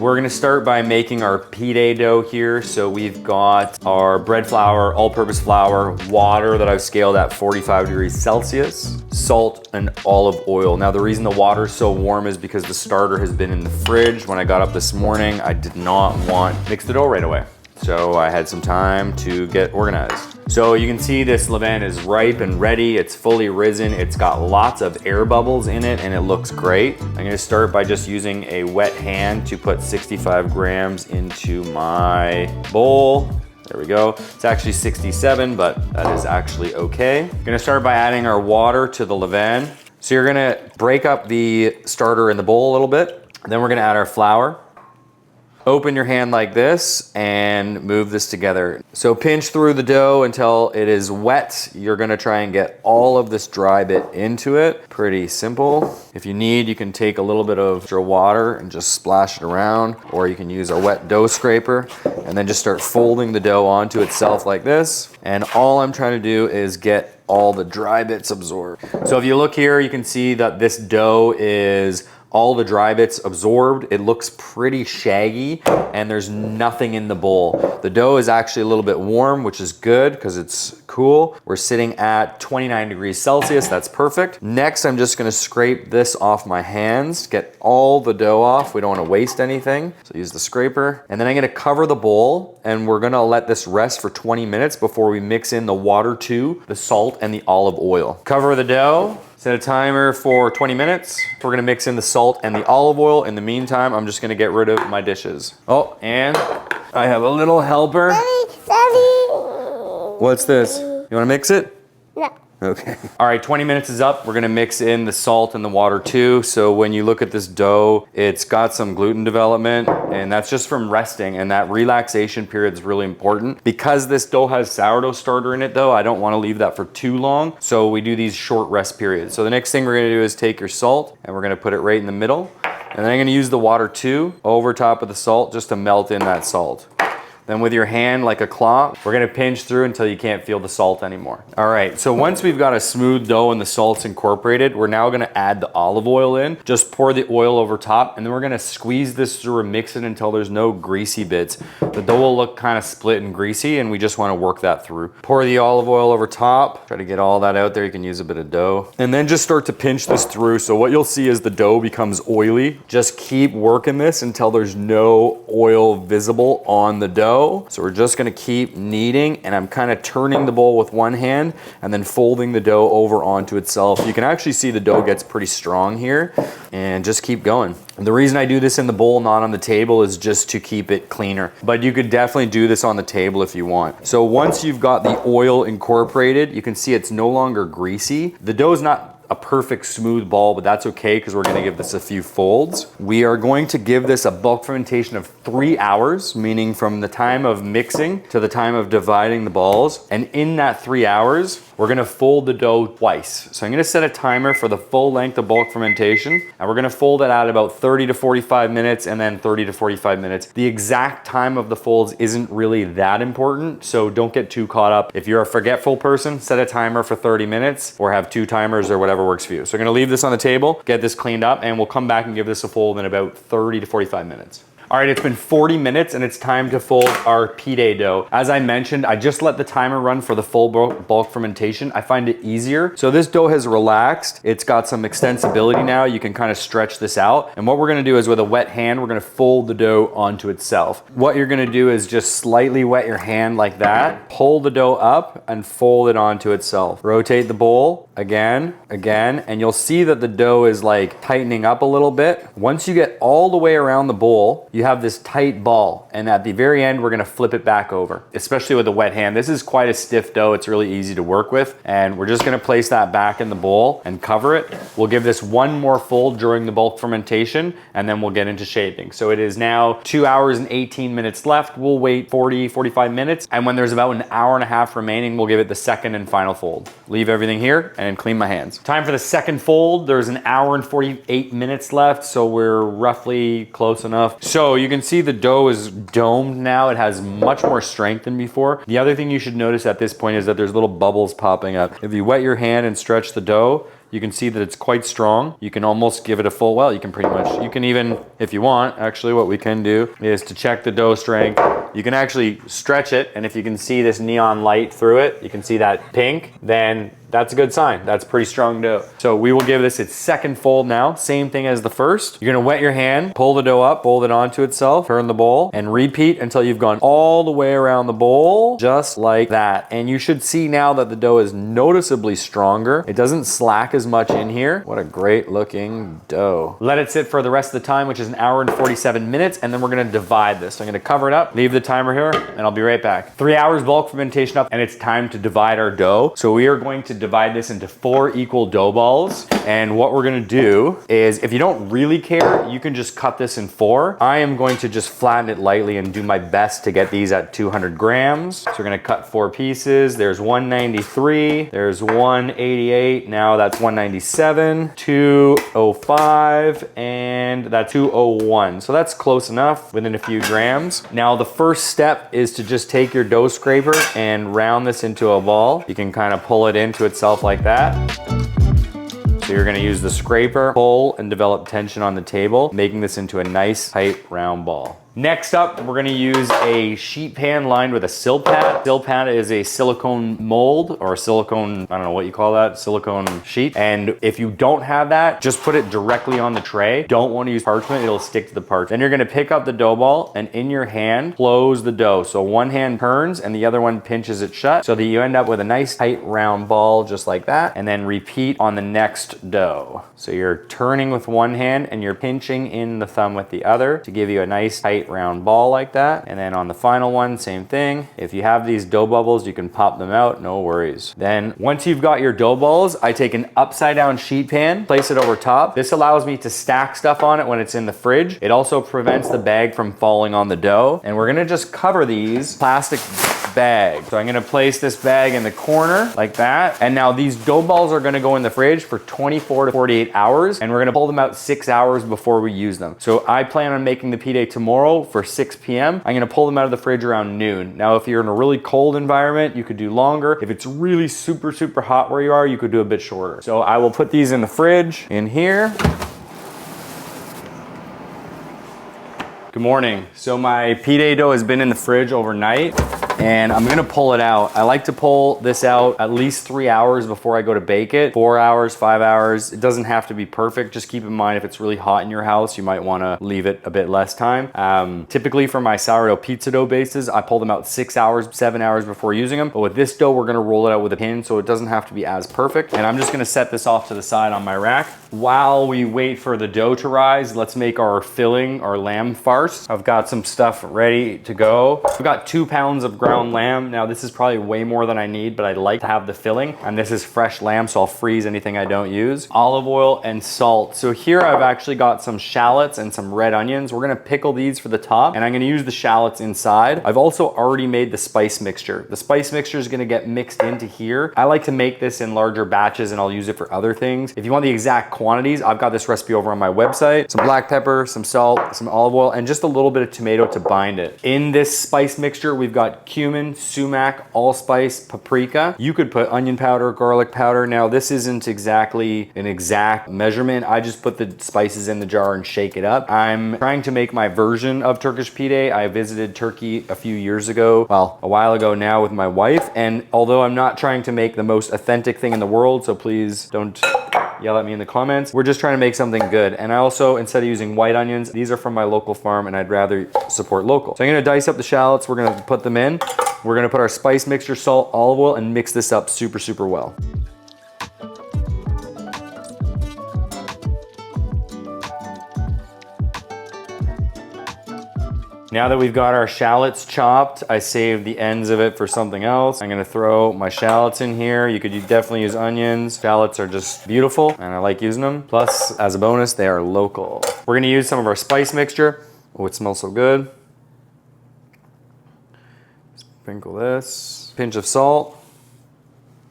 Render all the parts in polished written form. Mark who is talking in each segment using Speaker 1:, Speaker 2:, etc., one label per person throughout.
Speaker 1: We're gonna start by making our pide dough here. So we've got our bread flour, all-purpose flour, water that I've scaled at 45 degrees Celsius, salt, and olive oil. Now the reason the water is so warm is because the starter has been in the fridge. When I got up this morning, I did not want to mix the dough right away. So I had some time to get organized. So you can see this levain is ripe and ready. It's fully risen. It's got lots of air bubbles in it and it looks great. I'm gonna start by just using a wet hand to put 65 grams into my bowl. There we go. It's actually 67, but that is actually okay. I'm gonna start by adding our water to the levain. So you're gonna break up the starter in the bowl a little bit. Then we're gonna add our flour. Open your hand like this and move this together. So pinch through the dough until it is wet. You're gonna try and get all of this dry bit into it. Pretty simple. If you need, you can take a little bit of extra water and just splash it around, or you can use a wet dough scraper and then just start folding the dough onto itself like this. And all I'm trying to do is get all the dry bits absorbed. So if you look here, you can see that this dough is all the dry bits absorbed. It looks pretty shaggy and there's nothing in the bowl. The dough is actually a little bit warm, which is good because it's cool. We're sitting at 29 degrees Celsius, that's perfect. Next, I'm just gonna scrape this off my hands, get all the dough off. We don't wanna waste anything, so use the scraper. And then I'm gonna cover the bowl and we're gonna let this rest for 20 minutes before we mix in the water too, the salt and the olive oil. Cover the dough. Set a timer for 20 minutes. We're gonna mix in the salt and the olive oil. In the meantime, I'm just gonna get rid of my dishes. Oh, and I have a little helper.
Speaker 2: Daddy.
Speaker 1: What's this? You wanna mix it?
Speaker 2: No.
Speaker 1: Okay. All right, 20 minutes is up. We're gonna mix in the salt and the water too. So when you look at this dough, it's got some gluten development and that's just from resting, and that relaxation period is really important. Because this dough has sourdough starter in it though, I don't wanna leave that for too long. So we do these short rest periods. So the next thing we're gonna do is take your salt and we're gonna put it right in the middle. And then I'm gonna use the water too over top of the salt just to melt in that salt. Then with your hand like a claw, we're gonna pinch through until you can't feel the salt anymore. All right, so once we've got a smooth dough and the salt's incorporated, we're now gonna add the olive oil in. Just pour the oil over top, and then we're gonna squeeze this through and mix it until there's no greasy bits. The dough will look kind of split and greasy, and we just wanna work that through. Pour the olive oil over top, try to get all that out there. You can use a bit of dough. And then just start to pinch this through. So what you'll see is the dough becomes oily. Just keep working this until there's no oil visible on the dough. So we're just gonna keep kneading, and I'm kind of turning the bowl with one hand and then folding the dough over onto itself. You can actually see the dough gets pretty strong here, and just keep going. And the reason I do this in the bowl, not on the table, is just to keep it cleaner. But you could definitely do this on the table if you want. So once you've got the oil incorporated, you can see it's no longer greasy. The dough is not a perfect smooth ball, but that's okay because we're gonna give this a few folds. We are going to give this a bulk fermentation of 3 hours, meaning from the time of mixing to the time of dividing the balls. And in that 3 hours, we're gonna fold the dough twice. So I'm gonna set a timer for the full length of bulk fermentation, and we're gonna fold it at about 30 to 45 minutes and then 30 to 45 minutes. The exact time of the folds isn't really that important, so don't get too caught up. If you're a forgetful person, set a timer for 30 minutes or have 2 timers or whatever works for you. So we're gonna leave this on the table, get this cleaned up, and we'll come back and give this a fold in about 30 to 45 minutes. All right, it's been 40 minutes and it's time to fold our pide dough. As I mentioned, I just let the timer run for the full bulk fermentation. I find it easier. So this dough has relaxed. It's got some extensibility now. You can kind of stretch this out. And what we're gonna do is with a wet hand, we're gonna fold the dough onto itself. What you're gonna do is just slightly wet your hand like that, pull the dough up and fold it onto itself. Rotate the bowl again, and you'll see that the dough is like tightening up a little bit. Once you get all the way around the bowl, you have this tight ball, and at the very end, we're gonna flip it back over, especially with a wet hand. This is quite a stiff dough. It's really easy to work with, and we're just gonna place that back in the bowl and cover it. We'll give this one more fold during the bulk fermentation, and then we'll get into shaping. So it is now 2 hours and 18 minutes left. We'll wait 40, 45 minutes, and when there's about an hour and a half remaining, we'll give it the second and final fold. Leave everything here and clean my hands. Time for the second fold. There's an hour and 48 minutes left, so we're roughly close enough. So you can see the dough is domed now. It has much more strength than before. The other thing you should notice at this point is that there's little bubbles popping up. If you wet your hand and stretch the dough, you can see that it's quite strong. You can almost give it a full, well, you can pretty much, you can even, if you want, actually what we can do is to check the dough strength. You can actually stretch it, and if you can see this neon light through it, you can see that pink, then that's a good sign. That's pretty strong dough. So we will give this its second fold now. Same thing as the first. You're gonna wet your hand, pull the dough up, fold it onto itself, turn the bowl, and repeat until you've gone all the way around the bowl, just like that. And you should see now that the dough is noticeably stronger. It doesn't slack as much in here. What a great looking dough. Let it sit for the rest of the time, which is 1 hour and 47 minutes, and then we're gonna divide this. So I'm gonna cover it up, leave the timer here, and I'll be right back. 3 hours bulk fermentation up, and it's time to divide our dough. So we are going to divide this into 4 equal dough balls. And what we're gonna do is, if you don't really care, you can just cut this in 4. I am going to just flatten it lightly and do my best to get these at 200 grams. So we're gonna cut 4 pieces. There's 193, there's 188, now that's 197, 205, and that's 201. So that's close enough, within a few grams. Now the first step is to just take your dough scraper and round this into a ball. You can kind of pull it into itself like that. So you're gonna use the scraper, pull, and develop tension on the table, making this into a nice, tight, round ball. Next up, we're gonna use a sheet pan lined with a Silpat. Silpat is a silicone mold, or a silicone, I don't know what you call that, silicone sheet. And if you don't have that, just put it directly on the tray. Don't wanna use parchment, it'll stick to the parchment. Then you're gonna pick up the dough ball, and in your hand, close the dough. So one hand turns, and the other one pinches it shut, so that you end up with a nice, tight, round ball, just like that. And then repeat on the next dough. So you're turning with one hand, and you're pinching in the thumb with the other to give you a nice, tight, round ball like that. And then on the final one, same thing. If you have these dough bubbles, you can pop them out, no worries. Then once you've got your dough balls, I take an upside down sheet pan, place it over top. This allows me to stack stuff on it when it's in the fridge. It also prevents the bag from falling on the dough. And we're gonna just cover these plastic bag. So I'm gonna place this bag in the corner like that. And now these dough balls are gonna go in the fridge for 24 to 48 hours, and we're gonna pull them out 6 hours before we use them. So I plan on making the Pide tomorrow for 6 p.m. I'm gonna pull them out of the fridge around noon. Now, if you're in a really cold environment, you could do longer. If it's really super, super hot where you are, you could do a bit shorter. So I will put these in the fridge in here. Good morning. So my Pide dough has been in the fridge overnight, and I'm gonna pull it out. I like to pull this out at least 3 hours before I go to bake it. 4 hours, 5 hours. It doesn't have to be perfect. Just keep in mind, if it's really hot in your house, you might wanna leave it a bit less time. Typically for my sourdough pizza dough bases, I pull them out 6 hours, 7 hours before using them. But with this dough, we're gonna roll it out with a pin, so it doesn't have to be as perfect. And I'm just gonna set this off to the side on my rack. While we wait for the dough to rise, let's make our filling, our lamb farce. I've got some stuff ready to go. I've got 2 pounds of ground lamb. Now this is probably way more than I need, but I like to have the filling. And this is fresh lamb, so I'll freeze anything I don't use. Olive oil and salt. So here I've actually got some shallots and some red onions. We're gonna pickle these for the top, and I'm gonna use the shallots inside. I've also already made the spice mixture. The spice mixture is gonna get mixed into here. I like to make this in larger batches, and I'll use it for other things. If you want the exact quantities, I've got this recipe over on my website. Some black pepper, some salt, some olive oil, and just a little bit of tomato to bind it. In this spice mixture, we've got cumin, sumac, allspice, paprika. You could put onion powder, garlic powder. Now this isn't exactly an exact measurement. I just put the spices in the jar and shake it up. I'm trying to make my version of Turkish pide. I visited Turkey a few years ago, well, a while ago now, with my wife. And although I'm not trying to make the most authentic thing in the world, so please don't yell at me in the comments. We're just trying to make something good. And I also, instead of using white onions, these are from my local farm, and I'd rather support local. So I'm gonna dice up the shallots. We're gonna put them in. We're gonna put our spice mixture, salt, olive oil, and mix this up super, super well. Now that we've got our shallots chopped, I saved the ends of it for something else. I'm gonna throw my shallots in here. You could definitely use onions. Shallots are just beautiful, and I like using them. Plus, as a bonus, they are local. We're gonna use some of our spice mixture. Oh, it smells so good. Sprinkle this. Pinch of salt.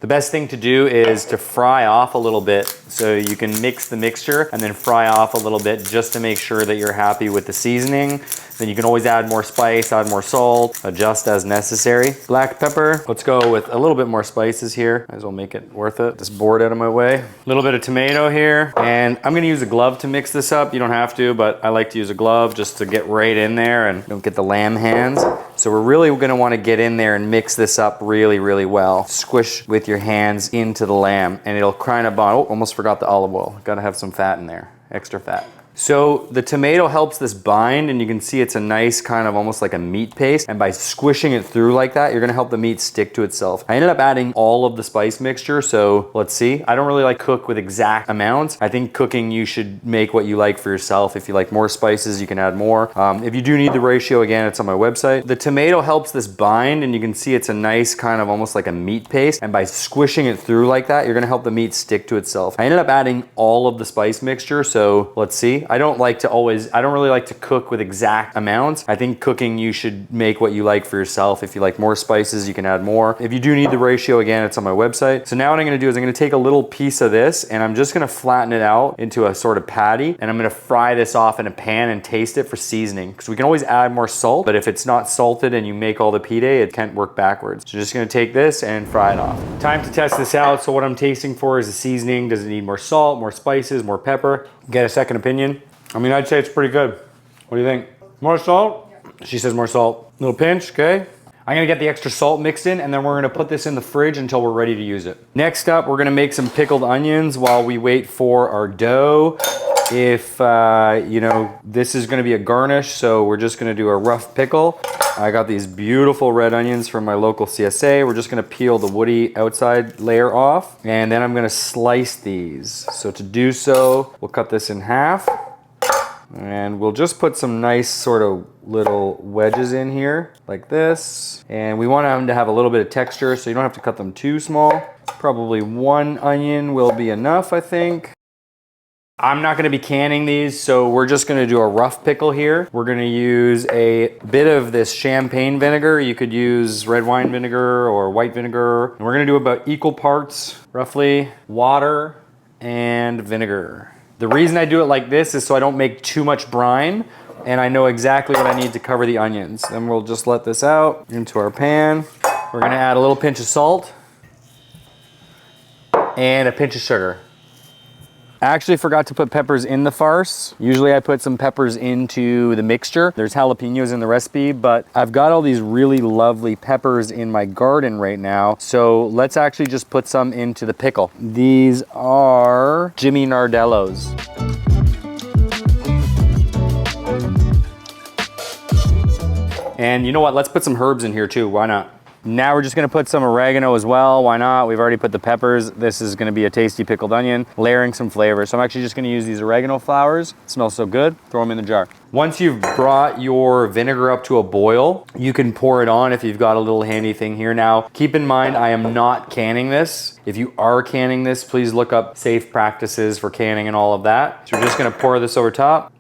Speaker 1: The best thing to do is to fry off a little bit, so you can mix the mixture and then fry off a little bit just to make sure that you're happy with the seasoning. Then you can always add more spice, add more salt, adjust as necessary. Black pepper, let's go with a little bit more spices here. Might as well make it worth it. This board out of my way. A little bit of tomato here, and I'm gonna use a glove to mix this up. You don't have to, but I like to use a glove just to get right in there and don't get the lamb hands. So we're really gonna wanna get in there and mix this up really, really well. Squish with your hands into the lamb and it'll kind of bond. Oh, almost forgot the olive oil. Gotta have some fat in there, extra fat. So the tomato helps this bind, and you can see it's a nice kind of almost like a meat paste, and by squishing it through like that, you're gonna help the meat stick to itself. I ended up adding all of the spice mixture, so let's see. I don't really like cook with exact amounts. I think cooking, you should make what you like for yourself. If you like more spices, you can add more. If you do need the ratio, again, it's on my website. The tomato helps this bind, and you can see it's a nice kind of almost like a meat paste, and by squishing it through like that, you're gonna help the meat stick to itself. I ended up adding all of the spice mixture, so let's see. I don't really like to cook with exact amounts. I think cooking, you should make what you like for yourself. If you like more spices, you can add more. If you do need the ratio, again, it's on my website. So now what I'm gonna do is I'm gonna take a little piece of this and I'm just gonna flatten it out into a sort of patty, and I'm gonna fry this off in a pan and taste it for seasoning. Because we can always add more salt, but if it's not salted and you make all the pide, it can't work backwards. So just gonna take this and fry it off. Time to test this out. So what I'm tasting for is the seasoning. Does it need more salt, more spices, more pepper? Get a second opinion. I mean, I'd say it's pretty good. What do you think? More salt? Yeah. She says more salt. Little pinch, okay? I'm gonna get the extra salt mixed in, and then we're gonna put this in the fridge until we're ready to use it. Next up, we're gonna make some pickled onions while we wait for our dough. If, you know, this is gonna be a garnish, so we're just gonna do a rough pickle. I got these beautiful red onions from my local CSA. We're just gonna peel the woody outside layer off, and then I'm gonna slice these. So to do so, we'll cut this in half. And we'll just put some nice sort of little wedges in here like this. And we want them to have a little bit of texture, so you don't have to cut them too small. Probably one onion will be enough, I think. I'm not gonna be canning these, so we're just gonna do a rough pickle here. We're gonna use a bit of this champagne vinegar. You could use red wine vinegar or white vinegar. And we're gonna do about equal parts, roughly, water and vinegar. The reason I do it like this is so I don't make too much brine, and I know exactly what I need to cover the onions. Then we'll just let this out into our pan. We're gonna add a little pinch of salt and a pinch of sugar. I actually forgot to put peppers in the farce. Usually I put some peppers into the mixture. There's jalapenos in the recipe, but I've got all these really lovely peppers in my garden right now. So let's actually just put some into the pickle. These are Jimmy Nardello's. And you know what? Let's put some herbs in here too. Why not? Now we're just gonna put some oregano as well. Why not? We've already put the peppers. This is gonna be a tasty pickled onion, layering some flavor. So I'm actually just gonna use these oregano flowers. It smells so good. Throw them in the jar. Once you've brought your vinegar up to a boil, you can pour it on if you've got a little handy thing here. Now, keep in mind, I am not canning this. If you are canning this, please look up safe practices for canning and all of that. So we're just gonna pour this over top.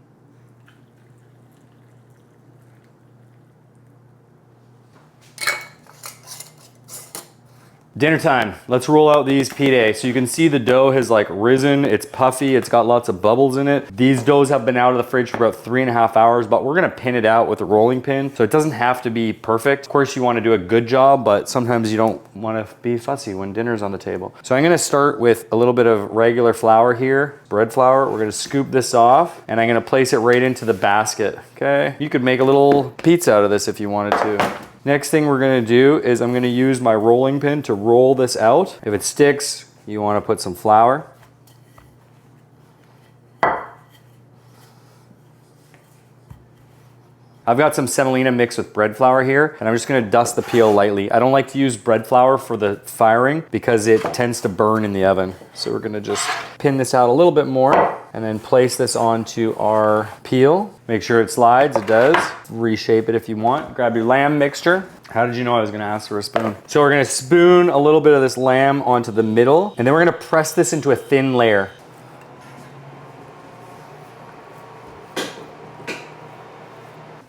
Speaker 1: Dinner time. Let's roll out these pide. So you can see the dough has like risen. It's puffy. It's got lots of bubbles in it. These doughs have been out of the fridge for about 3.5 hours, but we're gonna pin it out with a rolling pin. So it doesn't have to be perfect. Of course, you wanna do a good job, but sometimes you don't wanna be fussy when dinner's on the table. So I'm gonna start with a little bit of regular flour here, bread flour. We're gonna scoop this off, and I'm gonna place it right into the basket, okay? You could make a little pizza out of this if you wanted to. Next thing we're gonna do is I'm gonna use my rolling pin to roll this out. If it sticks, you wanna put some flour. I've got some semolina mixed with bread flour here, and I'm just gonna dust the peel lightly. I don't like to use bread flour for the firing because it tends to burn in the oven. So we're gonna just pin this out a little bit more and then place this onto our peel. Make sure it slides, it does. Reshape it if you want. Grab your lamb mixture. How did you know I was gonna ask for a spoon? So we're gonna spoon a little bit of this lamb onto the middle, and then we're gonna press this into a thin layer.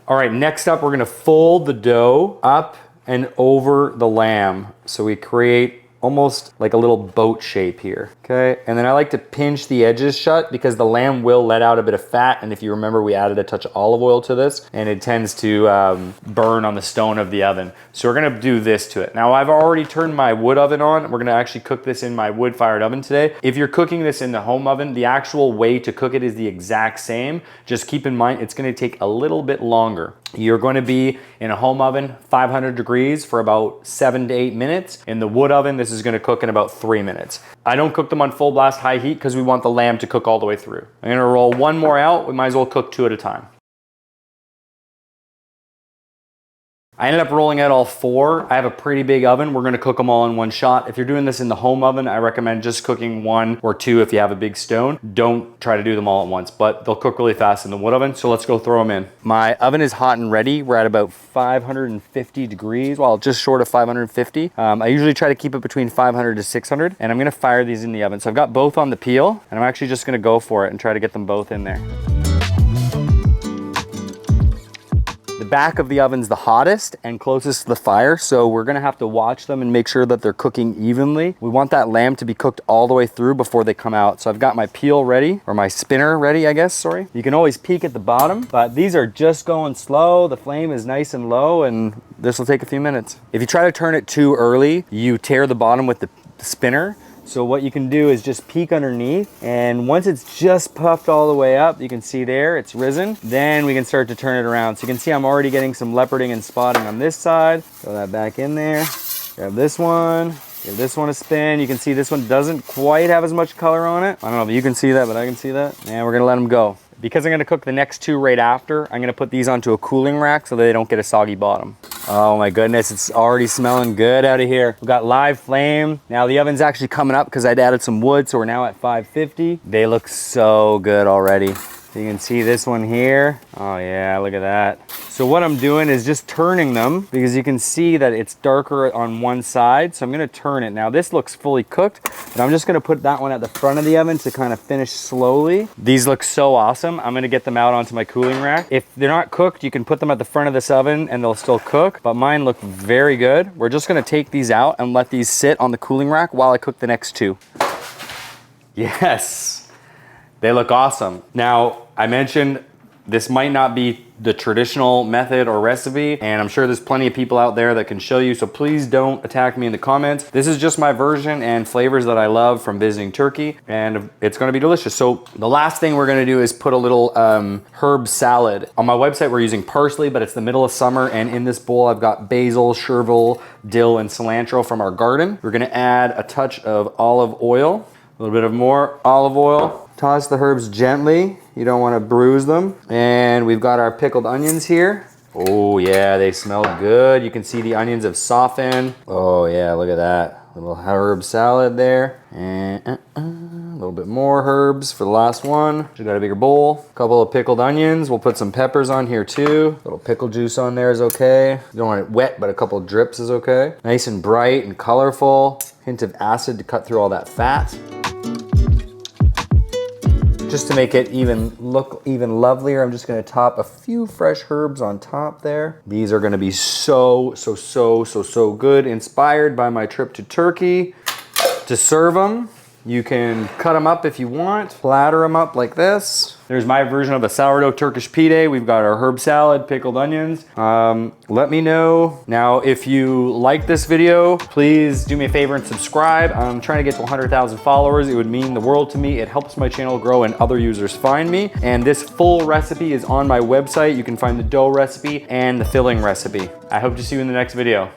Speaker 1: All right, next up, we're gonna fold the dough up and over the lamb. So we create almost like a little boat shape here, okay? And then I like to pinch the edges shut because the lamb will let out a bit of fat, and if you remember, we added a touch of olive oil to this, and it tends to burn on the stone of the oven. So we're gonna do this to it. Now I've already turned my wood oven on. We're gonna actually cook this in my wood-fired oven today. If you're cooking this in the home oven, the actual way to cook it is the exact same. Just keep in mind, it's gonna take a little bit longer. You're going to be in a home oven, 500 degrees for about 7 to 8 minutes. In the wood oven, this is going to cook in about 3 minutes. I don't cook them on full blast high heat because we want the lamb to cook all the way through. I'm going to roll one more out. We might as well cook 2 at a time. I ended up rolling out all 4. I have a pretty big oven. We're gonna cook them all in one shot. If you're doing this in the home oven, I recommend just cooking 1 or 2 if you have a big stone. Don't try to do them all at once, but they'll cook really fast in the wood oven, so let's go throw them in. My oven is hot and ready. We're at about 550 degrees, well, just short of 550. I usually try to keep it between 500 to 600, and I'm gonna fire these in the oven. So I've got both on the peel, and I'm actually just gonna go for it and try to get them both in there. The back of the oven's the hottest and closest to the fire, so we're gonna have to watch them and make sure that they're cooking evenly. We want that lamb to be cooked all the way through before they come out. So I've got my peel ready, or my spinner ready, I guess, sorry. You can always peek at the bottom, but these are just going slow. The flame is nice and low, and this will take a few minutes. If you try to turn it too early, you tear the bottom with the spinner. So what you can do is just peek underneath, and once it's just puffed all the way up, you can see there, it's risen, then we can start to turn it around. So you can see I'm already getting some leoparding and spotting on this side. Throw that back in there. Grab this one. Give this one a spin. You can see this one doesn't quite have as much color on it. I don't know if you can see that, but I can see that. And we're gonna let them go. Because I'm gonna cook the next 2 right after, I'm gonna put these onto a cooling rack so that they don't get a soggy bottom. Oh my goodness, it's already smelling good out of here. We've got live flame. Now the oven's actually coming up because I'd added some wood, so we're now at 550. They look so good already. You can see this one here. Oh yeah, look at that. So what I'm doing is just turning them because you can see that it's darker on one side. So I'm gonna turn it. Now this looks fully cooked, but I'm just gonna put that one at the front of the oven to kind of finish slowly. These look so awesome. I'm gonna get them out onto my cooling rack. If they're not cooked, you can put them at the front of this oven and they'll still cook, but mine look very good. We're just gonna take these out and let these sit on the cooling rack while I cook the next 2. Yes. They look awesome. Now, I mentioned this might not be the traditional method or recipe, and I'm sure there's plenty of people out there that can show you, so please don't attack me in the comments. This is just my version and flavors that I love from visiting Turkey, and it's gonna be delicious. So the last thing we're gonna do is put a little herb salad. On my website, we're using parsley, but it's the middle of summer, and in this bowl, I've got basil, chervil, dill, and cilantro from our garden. We're gonna add a touch of olive oil, a little bit of more olive oil. Toss the herbs gently. You don't want to bruise them. And we've got our pickled onions here. Oh yeah, they smell good. You can see the onions have softened. Oh yeah, look at that. Little herb salad there. And a little bit more herbs for the last one. We got a bigger bowl. A couple of pickled onions. We'll put some peppers on here too. A little pickle juice on there is okay. You don't want it wet, but a couple of drips is okay. Nice and bright and colorful. Hint of acid to cut through all that fat. Just to make it look even lovelier, I'm just gonna top a few fresh herbs on top there. These are gonna be so good. Inspired by my trip to Turkey. To serve them, you can cut them up if you want, platter them up like this. There's my version of a sourdough Turkish pide. We've got our herb salad, pickled onions. Let me know. Now, if you like this video, please do me a favor and subscribe. I'm trying to get to 100,000 followers. It would mean the world to me. It helps my channel grow and other users find me. And this full recipe is on my website. You can find the dough recipe and the filling recipe. I hope to see you in the next video.